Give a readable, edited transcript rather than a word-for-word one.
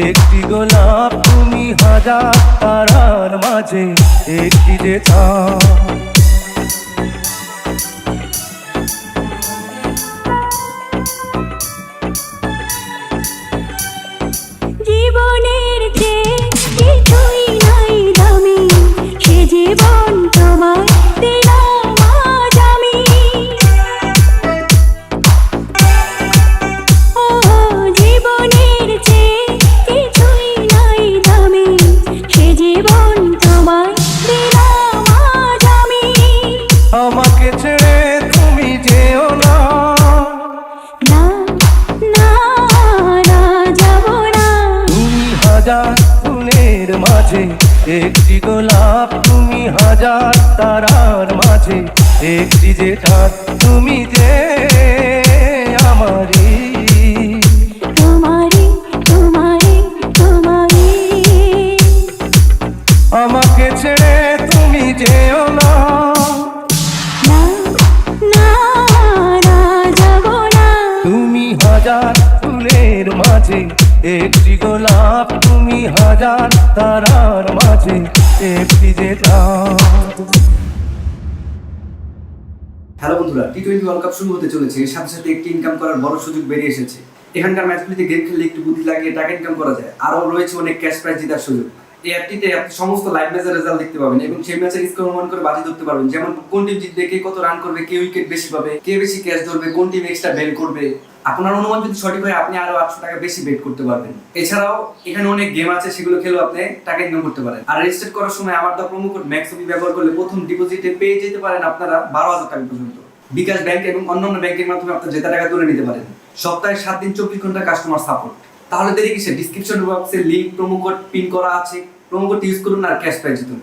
একটি গোলাপ তুমি হাজার তারার মাঝে একটি যে চাঁদ। জীবনের যে কিছুই নাই দামি, সে জীবন তোমায় দিলাম আজ আমি। ও জীবনের যে কিছুই নাই দামি, সে জীবন তোমায় দিলাম আজ আমি। আমাকে ছেড়ে তুমি যেও না, না না না যাব না। তুমি হাজার ফুলের মাঝে একটি গোলাপ, তুমি হাজার তারার মাঝে একটি যে চাঁদ। তুমি যে আমারি, তোমারি তোমারি তোমারি। আমাকে ছেড়ে তুমি যেও না। না না না যাব না। তুমি হাজার ফুলের মাঝে একটি গোলাপ, তুমি হাজার তারার মাঝে একটি যে চাঁদ। হ্যালো বন্ধুরা, টি-20 ওয়ার্ল্ড কাপ শুরু হতে চলেছে। এর সাথে সাথে একটি ইনকাম করার বড় সুযোগ বেরিয়ে এসেছে। এখানকার ম্যাচগুলিতে গেম খেললে একটু বুদ্ধি লাগিয়ে টাকা ইনকাম করা যায়। আরও রয়েছে অনেক ক্যাশ প্রাইজ জেতার সুযোগ। এই অ্যাপটিতে আপনি সমস্ত লাইভ ম্যাচের রেজাল্ট দেখতে পাবেন এবং সেই ম্যাচের স্কোর অনুমান করে বাজি ধরতে পারবেন। যেমন কোন টিম জিতবে, কে কত রান করবে, কে উইকেট বেশি পাবে, কে বেশি ক্যাচ ধরবে, কোন টিম এক্সট্রা বেল করবে। আপনার অনুমান যদি সঠিক হয়, আপনি আরো 800 টাকা বেশি বেট করতে পারবেন। এছাড়াও এখানে অনেক গেম আছে, সেগুলো খেলেও আপনি টাকা ইনকাম করতে পারেন। আর রেজিস্টার করার সময় আমার দা প্রোমো কোড ম্যাক্সবি ব্যবহার করলে প্রথম ডিপোজিটে পেয়ে যেতে পারেন আপনারা 12,000 টাকা পর্যন্ত। বিকাশ ব্যাংক এবং অন্যান্য ব্যাংকের মাধ্যমে আপনার জেতা টাকা তুলে নিতে পারেন। সপ্তাহে 7 দিন 24 ঘন্টা কাস্টমার সাপোর্ট। তাহলে দেরি কিসে? ডিসক্রিপশন বক্সে লিংক, প্রোমো কোড পিন করা আছে। প্রোমো কোড ইউজ করুন আর ক্যাশ প্রাইজ জিতুন।